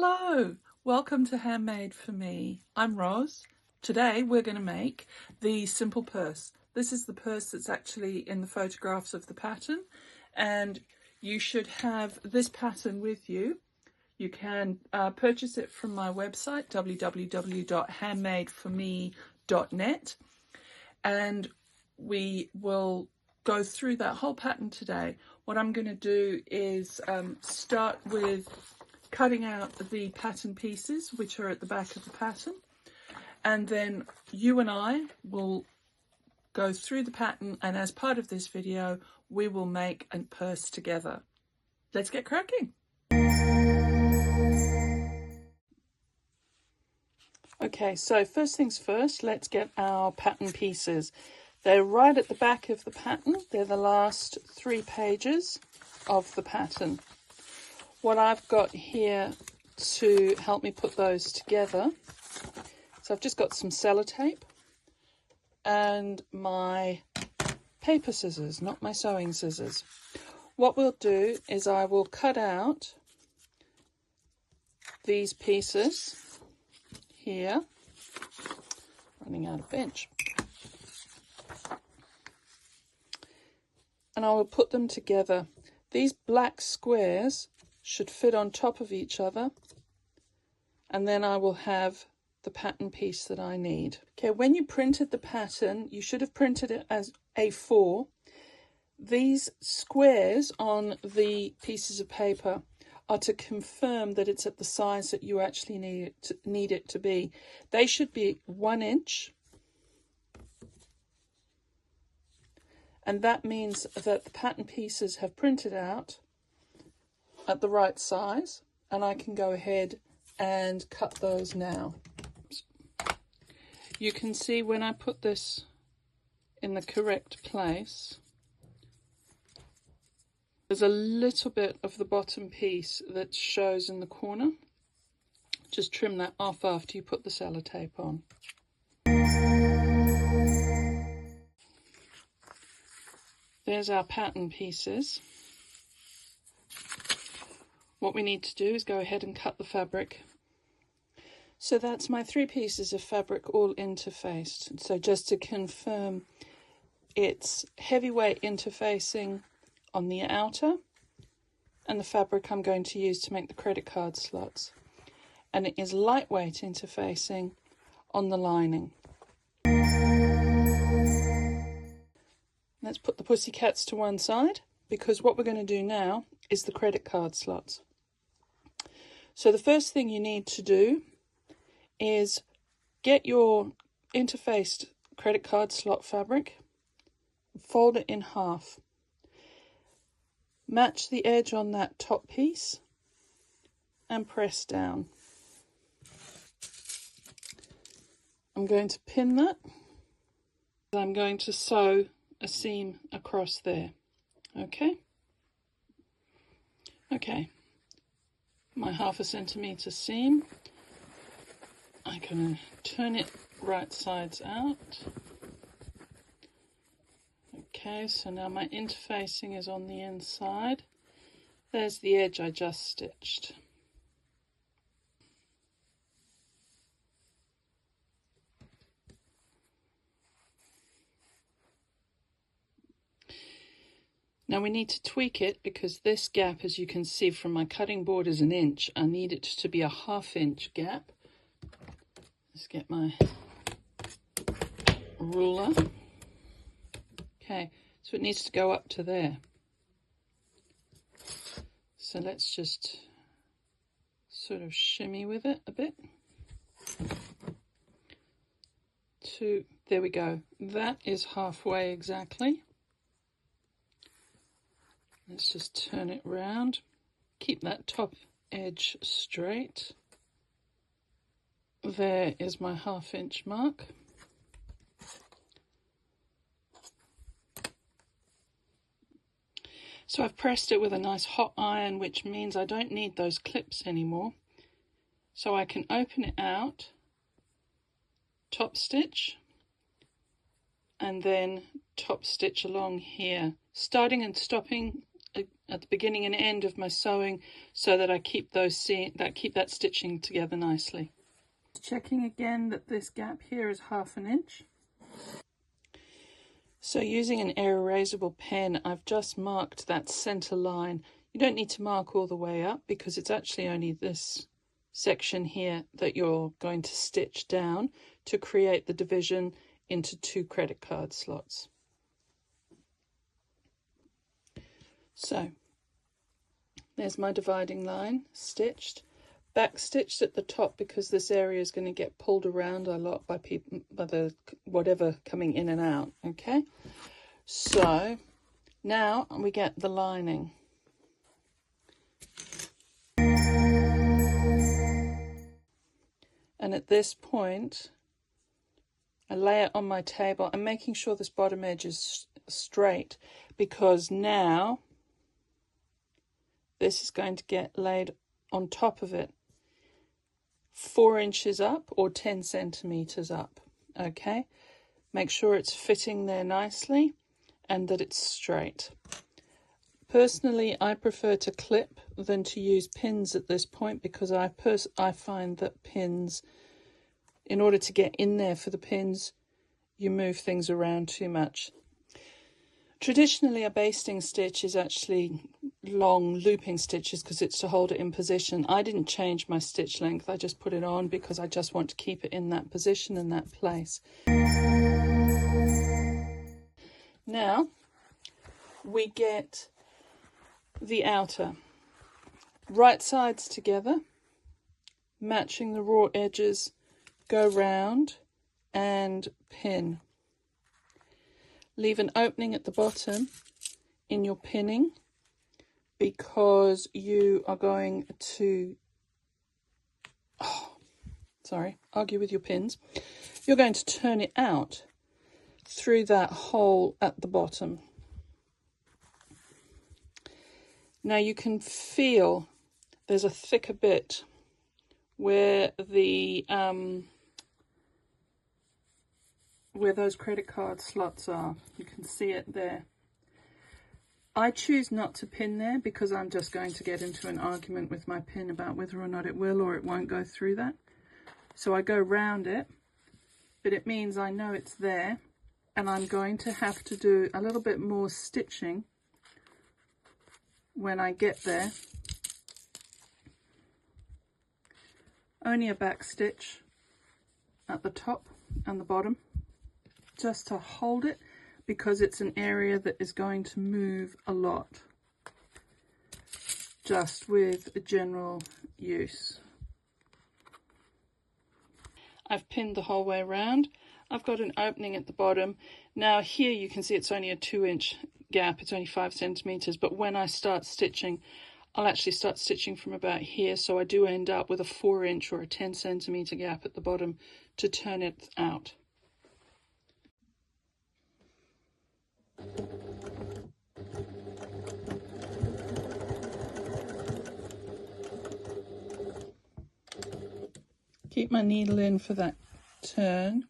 Hello, welcome to Handmade for Me. I'm Roz. Today we're going to make the simple purse. This is the purse that's actually in the photographs of the pattern, and you should have this pattern with you. You can purchase it from my website www.handmadeforme.net, and we will go through that whole pattern today. What I'm going to do is start with cutting out the pattern pieces, which are at the back of the pattern, and then you and I will go through the pattern, and as part of this video we will make a purse together. Let's get cracking. Okay, so first things first, let's get our pattern pieces. They're right at the back of the pattern. They're the last 3 pages of the pattern. What I've got here to help me put those together, so I've just got some sellotape and my paper scissors, not my sewing scissors. What we'll do is I will cut out these pieces here, running out of bench, and I will put them together. These black squares should fit on top of each other, and then I will have the pattern piece that I need. Okay, when you printed the pattern, you should have printed it as A4. These squares on the pieces of paper are to confirm that it's at the size that you actually need it to be. They should be 1 inch, and that means that the pattern pieces have printed out at the right size, and I can go ahead and cut those now. You can see when I put this in the correct place, there's a little bit of the bottom piece that shows in the corner. Just trim that off after you put the sellotape on. There's our pattern pieces. What we need to do is go ahead and cut the fabric. So that's my 3 pieces of fabric all interfaced. So just to confirm, it's heavyweight interfacing on the outer, and the fabric I'm going to use to make the credit card slots, and it is lightweight interfacing on the lining. Let's put the pussycats to one side, because what we're going to do now is the credit card slots. So the first thing you need to do is get your interfaced credit card slot fabric, fold it in half, match the edge on that top piece and press down. I'm going to pin that. I'm going to sew a seam across there. Okay, my 1/2 centimetre seam, I'm going to turn it right sides out. Okay, so now my interfacing is on the inside. There's the edge I just stitched. Now we need to tweak it, because this gap, as you can see from my cutting board, is 1 inch. I need it to be a 1/2 inch gap. Let's get my ruler. Okay, so it needs to go up to there. So let's just sort of shimmy with it a bit. There we go. That is halfway exactly. Let's just turn it round. Keep that top edge straight. There is my 1/2 inch mark. So I've pressed it with a nice hot iron, which means I don't need those clips anymore. So I can open it out, top stitch, and then top stitch along here, starting and stopping at the beginning and end of my sewing so that I keep that stitching together nicely. Checking again that this gap here is 1/2 inch. So using an erasable pen, I've just marked that center line. You don't need to mark all the way up because it's actually only this section here that you're going to stitch down to create the division into 2 credit card slots. So there's my dividing line stitched, back stitched at the top because this area is going to get pulled around a lot by the whatever coming in and out. Okay, so now we get the lining. And at this point, I lay it on my table. I'm making sure this bottom edge is straight because now this is going to get laid on top of it 4 inches up or 10 centimeters up. Okay, make sure it's fitting there nicely and that it's straight. Personally, I prefer to clip than to use pins at this point because I find that pins, in order to get in there for the pins, you move things around too much. Traditionally, a basting stitch is actually long looping stitches because it's to hold it in position. I didn't change my stitch length, I just put it on because I just want to keep it in that position and that place. Now we get the outer, right sides together, matching the raw edges, go round and pin. Leave an opening at the bottom in your pinning because you are going to, argue with your pins. You're going to turn it out through that hole at the bottom. Now you can feel there's a thicker bit where the where those credit card slots are. You can see it there. I choose not to pin there because I'm just going to get into an argument with my pin about whether or not it will or it won't go through that. So I go round it, but it means I know it's there and I'm going to have to do a little bit more stitching when I get there. Only a back stitch at the top and the bottom just to hold it because it's an area that is going to move a lot just with general use. I've pinned the whole way around. I've got an opening at the bottom. Now here you can see it's only a 2-inch gap, it's only 5 centimeters, but when I start stitching, I'll actually start stitching from about here, so I do end up with a 4-inch or a 10 centimeter gap at the bottom to turn it out. Keep my needle in for that turn.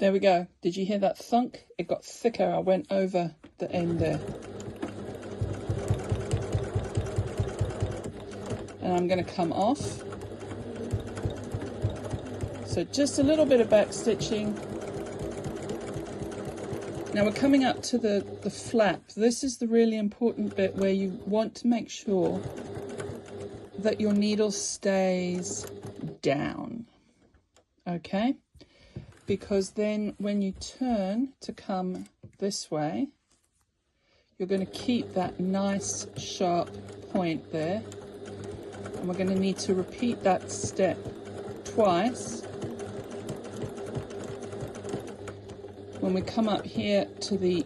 There we go. Did you hear that thunk? It got thicker. I went over the end there. And I'm going to come off. So just a little bit of back stitching. Now we're coming up to the flap. This is the really important bit where you want to make sure that your needle stays down. Okay? Because then when you turn to come this way, you're going to keep that nice sharp point there. And we're going to need to repeat that step twice. When we come up here to the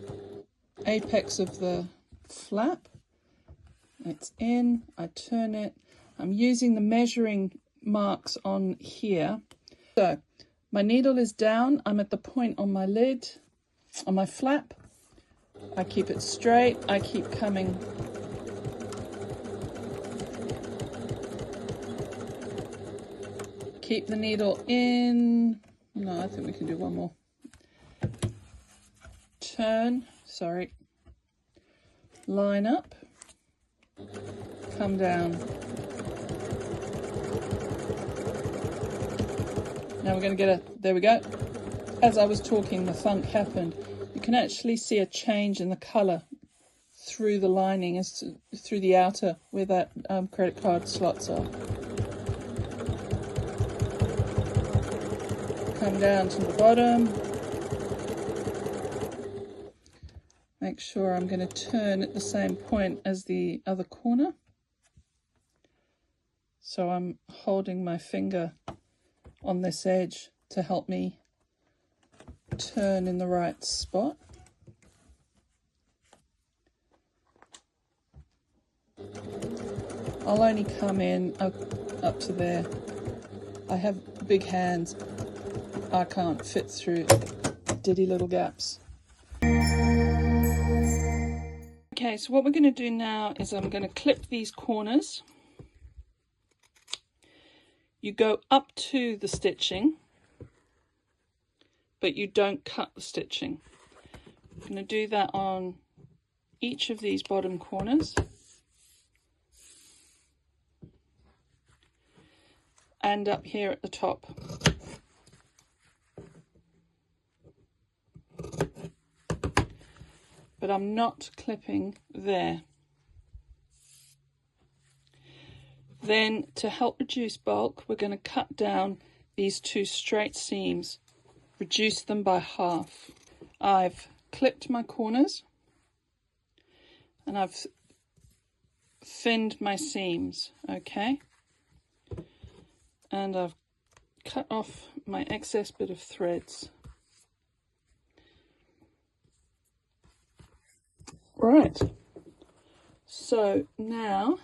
apex of the flap, it's in, I turn it. I'm using the measuring marks on here. So my needle is down, I'm at the point on my lid, on my flap. I keep it straight, I keep coming. Keep the needle in, No, I think we can do one more. Turn, sorry, line up, come down. Now we're going to get a, there we go. As I was talking, the funk happened. You can actually see a change in the colour through the lining, as to, through the outer where that credit card slots are. Come down to the bottom. Make sure I'm going to turn at the same point as the other corner. So I'm holding my finger on this edge to help me turn in the right spot. I'll only come in up to there. I have big hands. I can't fit through diddy little gaps. Okay, so what we're going to do now is I'm going to clip these corners. You go up to the stitching, but you don't cut the stitching. I'm going to do that on each of these bottom corners. And up here at the top. But I'm not clipping there. Then, to help reduce bulk, we're going to cut down these two straight seams, reduce them by half. I've clipped my corners and I've thinned my seams, okay? And I've cut off my excess bit of threads. Right, so now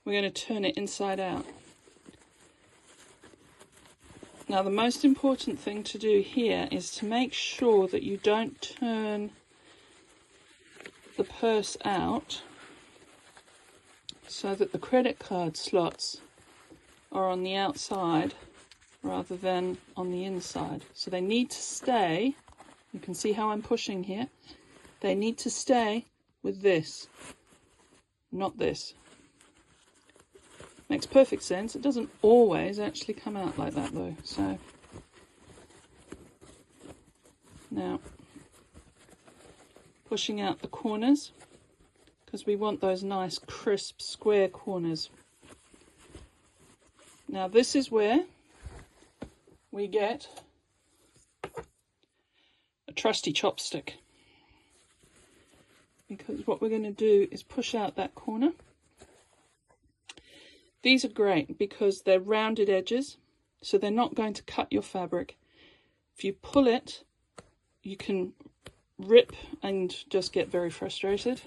we're going to turn it inside out. Now the most important thing to do here is to make sure that you don't turn the purse out so that the credit card slots are on the outside rather than on the inside. So they need to stay, you can see how I'm pushing here, they need to stay with this, not this. Makes perfect sense. It doesn't always actually come out like that though. So now pushing out the corners because we want those nice crisp square corners. Now this is where we get a trusty chopstick, because what we're going to do is push out that corner. These are great because they're rounded edges, so they're not going to cut your fabric. If you pull it, you can rip and just get very frustrated.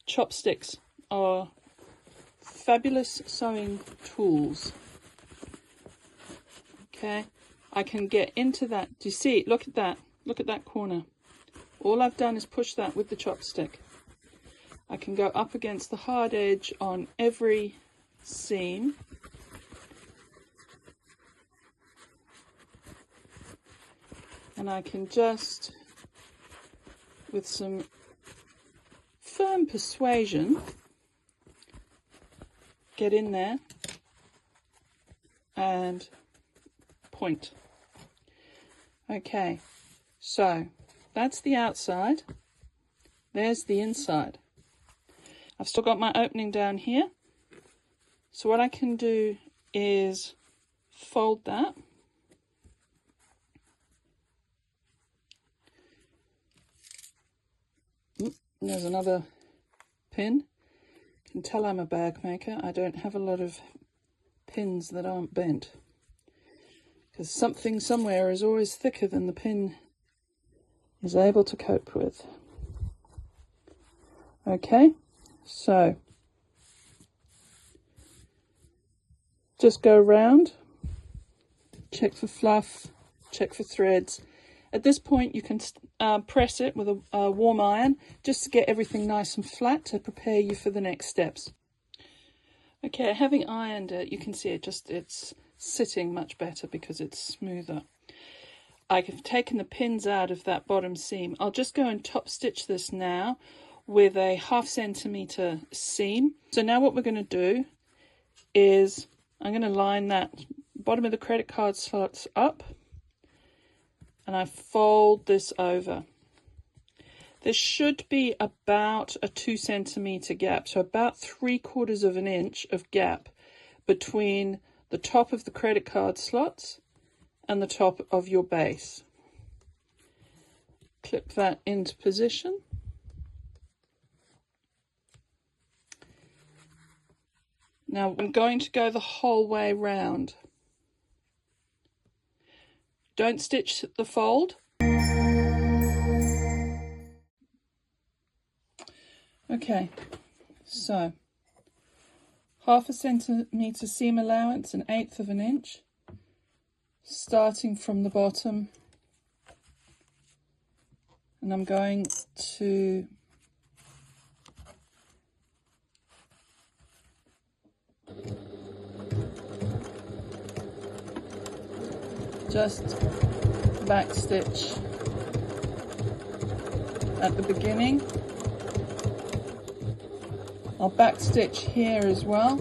Chopsticks are fabulous sewing tools. Okay, I can get into that. Do you see it? Look at that. Look at that corner. All I've done is push that with the chopstick. I can go up against the hard edge on every seam. And I can just, with some firm persuasion, get in there and point. Okay, so that's the outside. There's the inside. I've still got my opening down here. So what I can do is fold that. There's another pin. You can tell I'm a bag maker. I don't have a lot of pins that aren't bent, because something somewhere is always thicker than the pin is able to cope with. Okay, so just go around, check for fluff, check for threads. At this point you can press it with a warm iron just to get everything nice and flat to prepare you for the next steps. Okay, having ironed it, you can see it's sitting much better because it's smoother. I've taken the pins out of that bottom seam. I'll just go and top stitch this now with a 1/2 centimetre seam. So now what we're going to do is I'm going to line that bottom of the credit card slots up, and I fold this over. There should be about a 2 centimetre gap, so about 3/4 of an inch of gap between the top of the credit card slots and the top of your base. Clip that into position. Now I'm going to go the whole way round. Don't stitch the fold. Okay, so 1/2 centimetre seam allowance, 1/8 of an inch, starting from the bottom, and I'm going to just back stitch at the beginning. I'll back stitch here as well.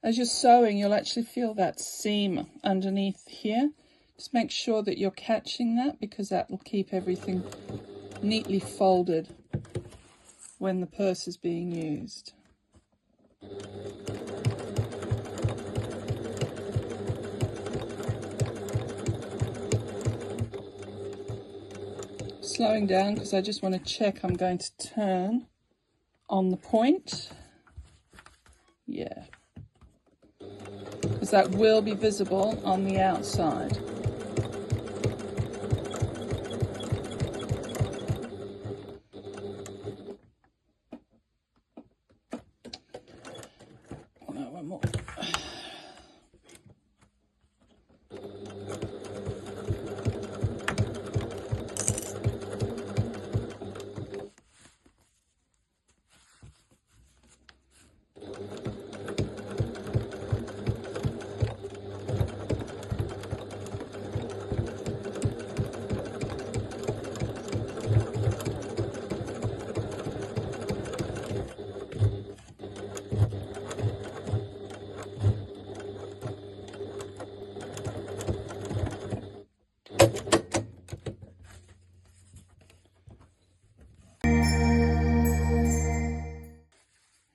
As you're sewing, you'll actually feel that seam underneath here. Just make sure that you're catching that, because that will keep everything neatly folded when the purse is being used. Slowing down because I just want to check I'm going to turn on the point. Yeah, because that will be visible on the outside. Oh, no, one more.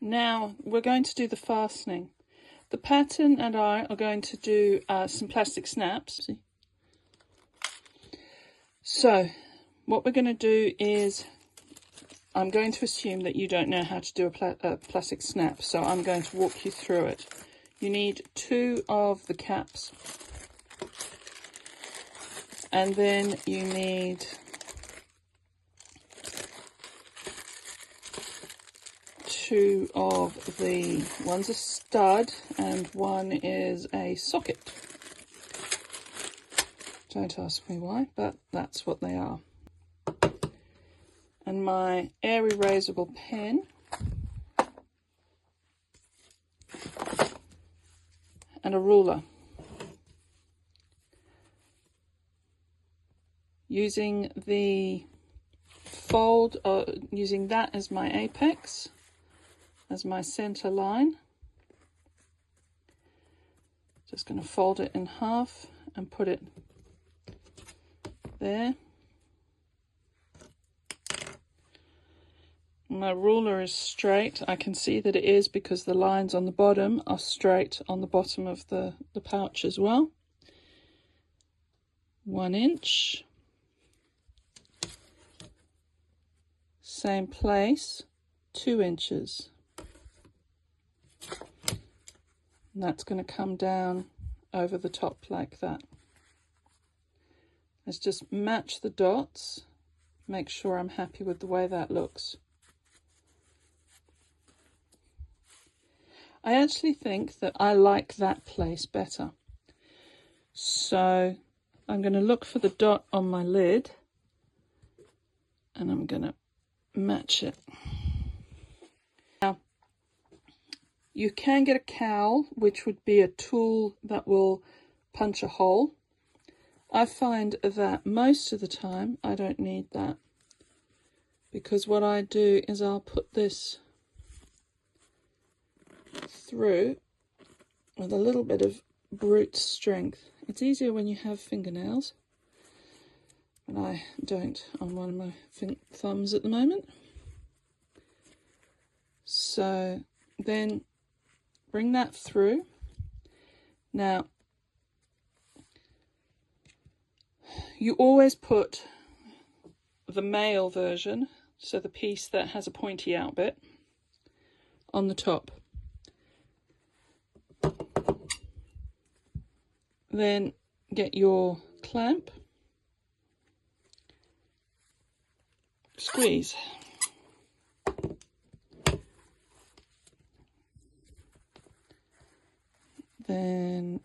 Now we're going to do the fastening. The pattern and I are going to do some plastic snaps. So what we're going to do is, I'm going to assume that you don't know how to do a plastic snap, so I'm going to walk you through it. You need 2 of the caps, and then you need 2 of the, one's a stud and one is a socket. Don't ask me why, but that's what they are. And my air erasable pen and a ruler. Using the fold, using that as my apex, as my center line. Just going to fold it in half and put it there. My ruler is straight. I can see that it is because the lines on the bottom are straight on the bottom of the pouch as well. 1 inch. Same place, 2 inches. And that's going to come down over the top like that. Let's just match the dots, make sure I'm happy with the way that looks. I actually think that I like that place better. So I'm going to look for the dot on my lid, and I'm going to match it. Now, you can get a cowl, which would be a tool that will punch a hole. I find that most of the time I don't need that, because what I do is I'll put this through with a little bit of brute strength. It's easier when you have fingernails, but I don't on one of my thumbs at the moment. So then bring that through. Now, you always put the male version, so the piece that has a pointy out bit, on the top. Then get your clamp, squeeze. Then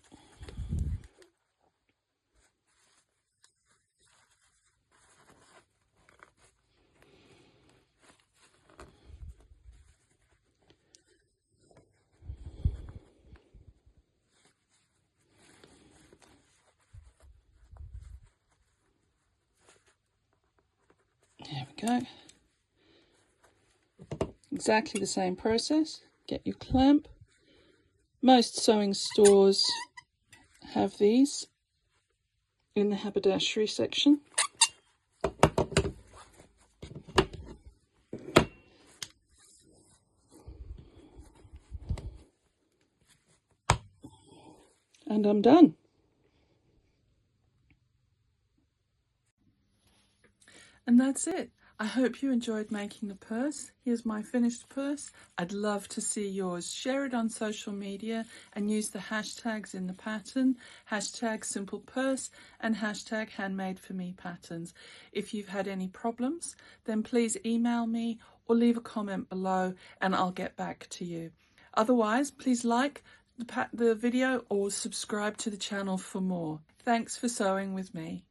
there we go. Exactly the same process. Get your clamp. Most sewing stores have these in the haberdashery section. And I'm done. And that's it. I hope you enjoyed making the purse. Here's my finished purse. I'd love to see yours. Share it on social media and use the hashtags in the pattern, #simplepurse and #handmadeformepatterns. If you've had any problems, then please email me or leave a comment below and I'll get back to you. Otherwise, please like the video or subscribe to the channel for more. Thanks for sewing with me.